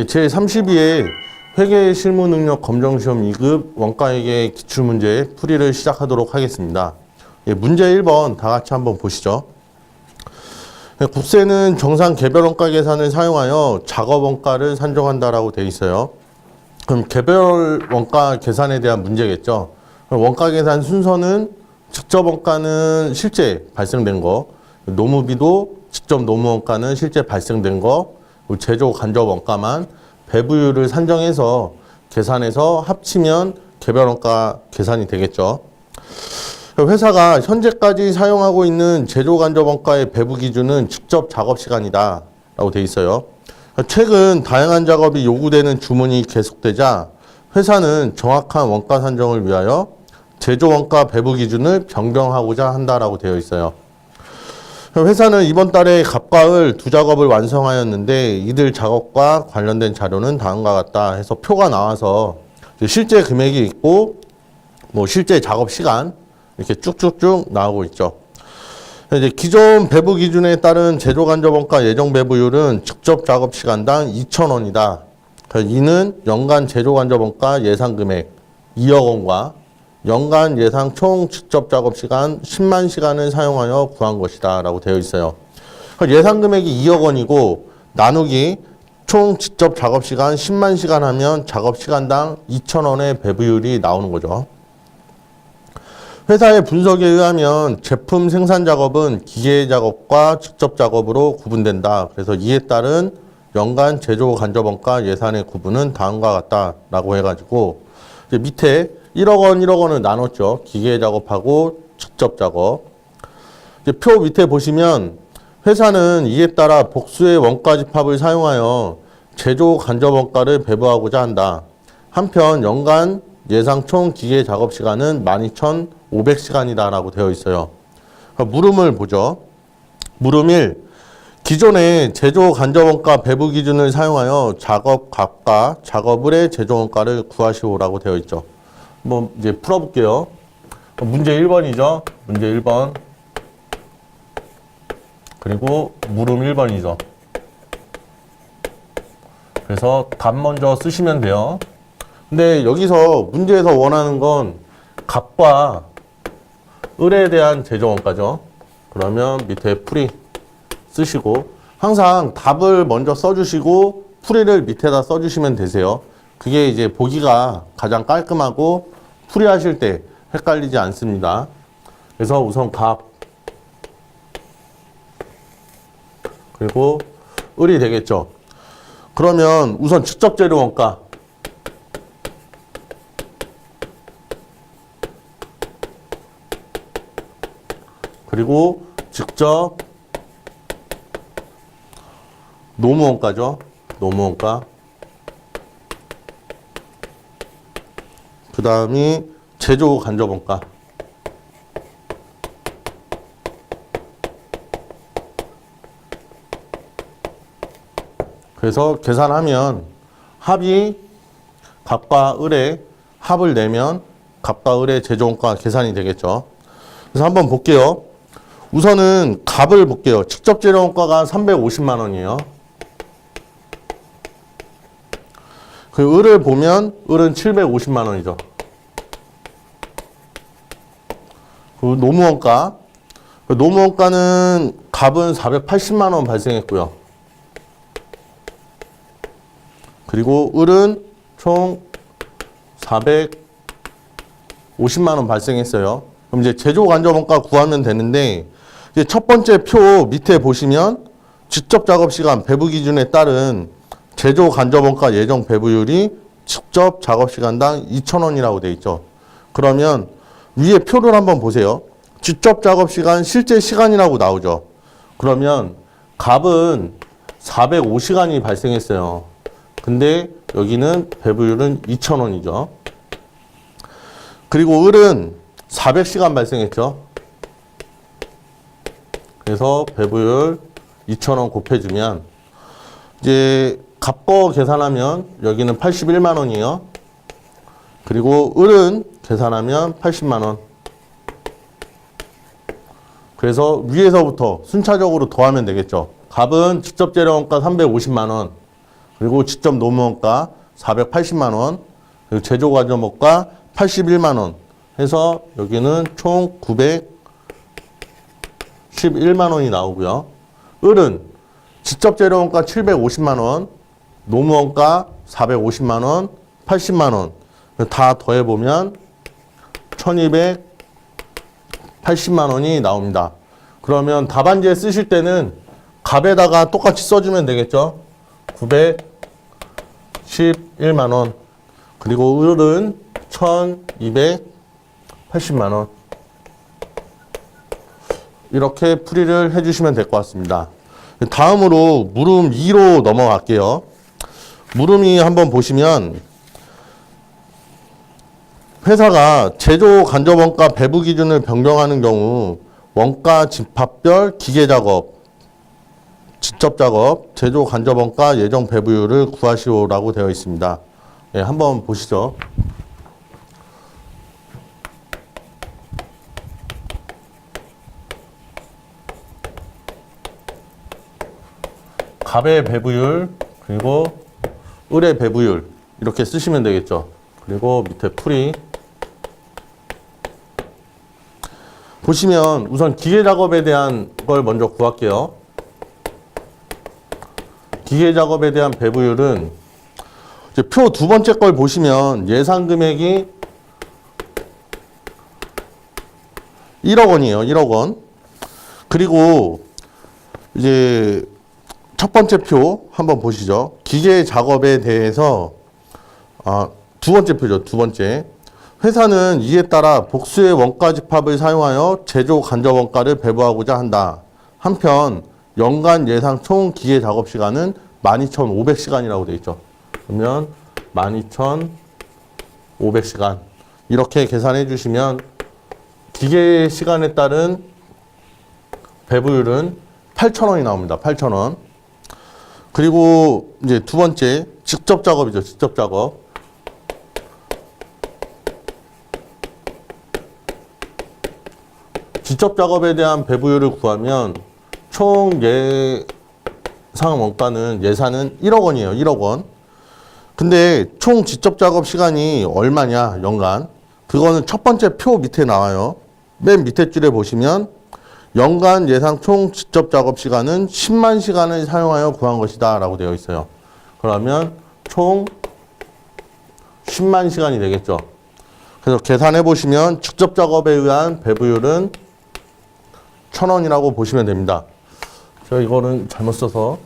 제32회 회계 실무 능력 검정 시험 2급 원가회계 기출문제 풀이를 시작하도록 하겠습니다. 문제 1번 다 같이 한번 보시죠. 국세는 정상 개별 원가 계산을 사용하여 작업 원가를 산정한다라고 되어 있어요. 그럼 개별 원가 계산에 대한 문제겠죠. 원가 계산 순서는 직접 원가는 실제 발생된 거, 노무비도 직접 노무 원가는 실제 발생된 거, 제조 간접 원가만 배부율을 산정해서 계산해서 합치면 개별 원가 계산이 되겠죠. 회사가 현재까지 사용하고 있는 제조 간접 원가의 배부 기준은 직접 작업 시간이다 라고 되어 있어요. 최근 다양한 작업이 요구되는 주문이 계속되자 회사는 정확한 원가 산정을 위하여 제조 원가 배부 기준을 변경하고자 한다라고 되어 있어요. 회사는 이번 달에 갑과을 두 작업을 완성하였는데 이들 작업과 관련된 자료는 다음과 같다 해서 표가 나와서 실제 금액이 있고 실제 작업 시간 이렇게 쭉쭉쭉 나오고 있죠. 이제 기존 배부 기준에 따른 제조 간접 원가 예정 배부율은 직접 작업 시간당 2,000원이다. 이는 연간 제조 간접 원가 예상 금액 2억 원과 연간 예상 총 직접 작업 시간 10만 시간을 사용하여 구한 것이다 라고 되어 있어요. 예상 금액이 2억 원이고 나누기 총 직접 작업 시간 10만 시간 하면 작업 시간당 2,000원의 배부율이 나오는 거죠. 회사의 분석에 의하면 제품 생산 작업은 기계 작업과 직접 작업으로 구분된다. 그래서 이에 따른 연간 제조 간접 원가 예산의 구분은 다음과 같다라고 해가지고 이제 밑에 1억 원, 1억 원을 나눴죠. 기계 작업하고 직접 작업. 이제 표 밑에 보시면 회사는 이에 따라 복수의 원가 집합을 사용하여 제조 간접 원가를 배부하고자 한다. 한편 연간 예상 총 기계 작업 시간은 12,500시간이다 라고 되어 있어요. 물음을 보죠. 물음 1. 기존의 제조 간접 원가 배부 기준을 사용하여 작업 값과 작업을의 제조 원가를 구하시오라고 되어 있죠. 이제 풀어볼게요. 문제 1번이죠. 문제 1번. 그리고 물음 1번이죠. 그래서 답 먼저 쓰시면 돼요. 근데 여기서 문제에서 원하는 건 값과 을에 대한 제조 원가죠. 그러면 밑에 풀이 쓰시고 항상 답을 먼저 써주시고 풀이를 밑에다 써주시면 되세요. 그게 이제 보기가 가장 깔끔하고 풀이하실 때 헷갈리지 않습니다. 그래서 우선 값 그리고 을이 되겠죠. 그러면 우선 직접 재료 원가 그리고 직접 노무 원가죠. 노무 원가 그 다음이 제조 간접 원가 그래서 계산하면 합이 값과 을의 합을 내면 값과 을의 제조 원가 계산이 되겠죠. 그래서 한번 볼게요. 우선은 값을 볼게요. 직접 재료 원가가 350만 원이에요. 그 을을 보면 을은 750만 원이죠. 그 노무 원가. 그 노무 원가는 값은 480만 원 발생했고요. 그리고 을은 총 450만 원 발생했어요. 그럼 이제 제조 간접 원가 구하면 되는데 이제 첫 번째 표 밑에 보시면 직접 작업 시간 배부 기준에 따른 제조 간접 원가 예정 배부율이 직접 작업 시간당 2,000원이라고 되어 있죠. 그러면 위에 표를 한번 보세요. 직접 작업 시간 실제 시간이라고 나오죠. 그러면 값은 405시간이 발생했어요. 근데 여기는 배부율은 2,000원이죠. 그리고 을은 400시간 발생했죠. 그래서 배부율 2,000원 곱해주면 이제 값거 계산하면 여기는 81만 원이에요. 그리고 을은 계산하면 80만 원. 그래서 위에서부터 순차적으로 더하면 되겠죠. 값은 직접 재료 원가 350만 원. 그리고 직접 노무원가 480만 원, 그리고 제조 과정원가 81만 원 해서 여기는 총 911만 원이 나오고요. 을은 직접 재료원가 750만 원, 노무원가 450만 원, 80만 원 다 더해보면 1280만 원이 나옵니다. 그러면 답안지에 쓰실 때는 값에다가 똑같이 써주면 되겠죠. 911만 원. 그리고 을은 1280만 원. 이렇게 풀이를 해주시면 될 것 같습니다. 다음으로 물음 2로 넘어갈게요. 물음 2 한번 보시면 회사가 제조 간접 원가 배부 기준을 변경하는 경우 원가 집합별 기계 작업, 직접 작업, 제조 간접 원가 예정 배부율을 구하시오라고 되어 있습니다. 예, 한번 보시죠. 갑의 배부율 그리고 을의 배부율 이렇게 쓰시면 되겠죠. 그리고 밑에 풀이 보시면 우선 기계 작업에 대한 걸 먼저 구할게요. 기계 작업에 대한 배부율은 이제 표 두 번째 걸 보시면 예상 금액이 1억 원이에요. 1억 원. 그리고 이제 첫 번째 표 한번 보시죠. 기계 작업에 대해서 두 번째 표죠. 두 번째. 회사는 이에 따라 복수의 원가 집합을 사용하여 제조 간접 원가를 배부하고자 한다. 한편 연간 예상 총 기계 작업 시간은 12,500시간이라고 되어 있죠. 그러면 12,500시간 이렇게 계산해 주시면 기계 시간에 따른 배부율은 8,000원이 나옵니다. 8,000원. 그리고 이제 두 번째 직접 작업이죠. 직접 작업. 직접 작업에 대한 배부율을 구하면 총 예상 원가는 예산은 1억 원이에요. 1억 원. 근데 총 직접 작업 시간이 얼마냐 연간. 그거는 첫 번째 표 밑에 나와요. 맨 밑에 줄에 보시면 연간 예상 총 직접 작업 시간은 10만 시간을 사용하여 구한 것이다 라고 되어 있어요. 그러면 총 10만 시간이 되겠죠. 그래서 계산해 보시면 직접 작업에 의한 배부율은 1,000원이라고 보시면 됩니다. 제가 이거는 잘못 써서.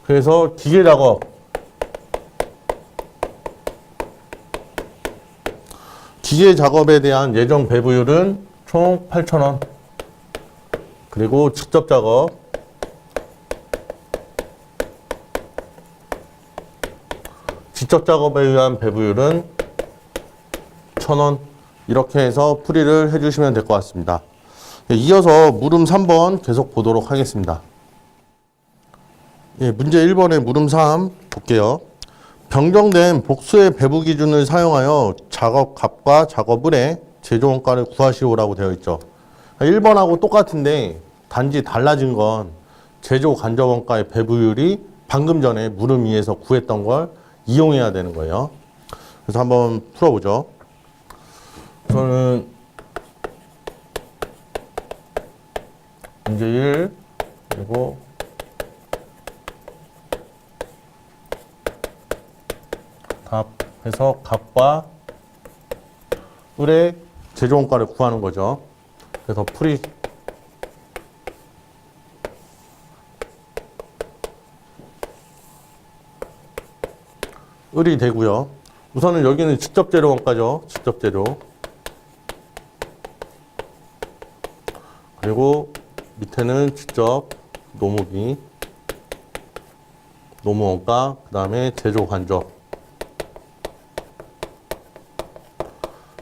그래서 기계 작업. 기계 작업에 대한 예정 배부율은 총 8,000원. 그리고 직접 작업. 직접 작업에 의한 배부율은 1,000원. 이렇게 해서 풀이를 해주시면 될 것 같습니다. 이어서 물음 3번 계속 보도록 하겠습니다. 예, 문제 1번의 물음 3 볼게요. 변경된 복수의 배부 기준을 사용하여 작업 값과 작업 을의 제조 원가를 구하시오라고 되어 있죠. 1번하고 똑같은데 단지 달라진 건 제조 간접 원가의 배부율이 방금 전에 물음 2에서 구했던 걸 이용해야 되는 거예요. 그래서 한번 풀어보죠. 저는 문제 1 그리고 답해서 값과 을의 제조 원가를 구하는 거죠. 그래서 풀이 을이 되고요. 우선은 여기는 직접 재료 원가죠. 직접 재료. 그리고 밑에는 직접 노무기, 노무 원가, 그 다음에 제조 간접.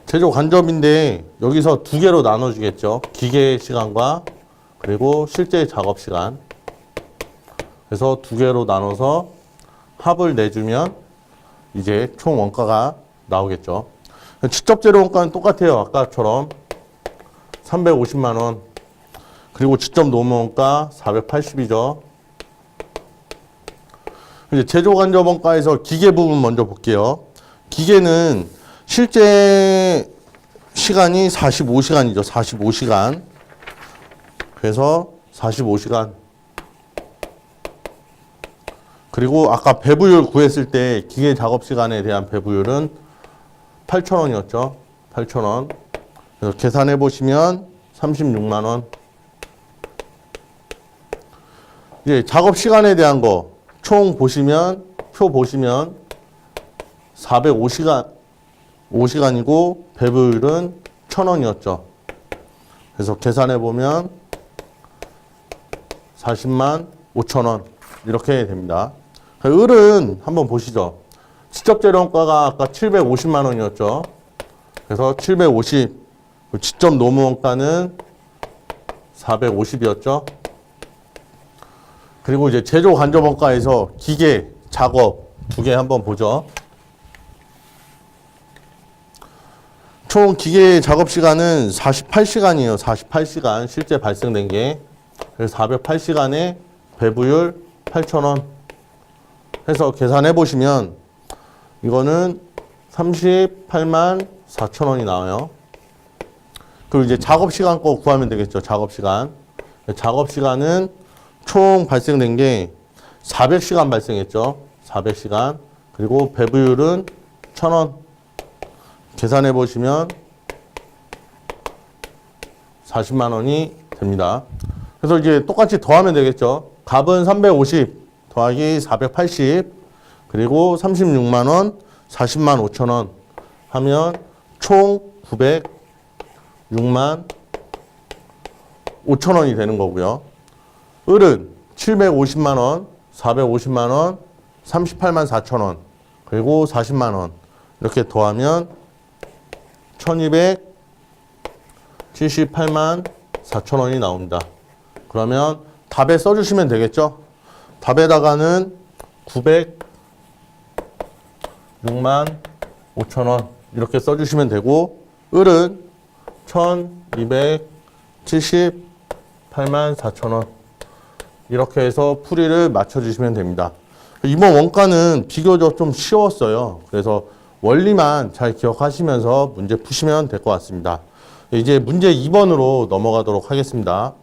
제조 간접인데 여기서 두 개로 나눠주겠죠. 기계 시간과 그리고 실제 작업 시간. 그래서 두 개로 나눠서 합을 내주면 이제 총 원가가 나오겠죠. 직접 재료 원가는 똑같아요. 아까처럼 350만 원. 그리고 직접 노무 원가 480이죠. 이제 제조간접원가에서 기계 부분 먼저 볼게요. 기계는 실제 시간이 45시간이죠. 45시간. 그래서 45시간. 그리고 아까 배부율 구했을 때 기계 작업 시간에 대한 배부율은 8,000원이었죠. 8,000원. 그래서 계산해 보시면 36만 원. 이제 작업 시간에 대한 거 총 보시면 표 보시면 405시간 5시간이고 배부율은 1,000원이었죠. 그래서 계산해 보면 40만 5천원 이렇게 됩니다. 을은 한번 보시죠. 직접재료원가가 아까 750만 원이었죠. 그래서 750 직접 노무원가는 450이었죠. 그리고 이제 제조간접원가에서 기계, 작업 두 개 한번 보죠. 총 기계 작업 시간은 48시간이에요. 48시간 실제 발생된 게. 그래서 408시간에 배부율 8,000원 해서 계산해 보시면 이거는 38만 4천원이 나와요. 그리고 이제 작업 시간 거 구하면 되겠죠. 작업 시간. 작업 시간은 총 발생된 게 400시간 발생했죠. 400시간. 그리고 배부율은 1,000원. 계산해 보시면 40만 원이 됩니다. 그래서 이제 똑같이 더하면 되겠죠. 값은 350 더하기 480 그리고 36만 원, 40만 5천 원 하면 총 906만 5천 원이 되는 거고요. 을은 750만 원, 450만 원, 38만 4천 원 그리고 40만 원 이렇게 더하면 1278만 4천 원이 나옵니다. 그러면 답에 써주시면 되겠죠. 답에다가는 906만 5천 원 이렇게 써주시면 되고 을은 1278만 4천 원 이렇게 해서 풀이를 맞춰주시면 됩니다. 이번 원가는 비교적 좀 쉬웠어요. 그래서 원리만 잘 기억하시면서 문제 푸시면 될 것 같습니다. 이제 문제 2번으로 넘어가도록 하겠습니다.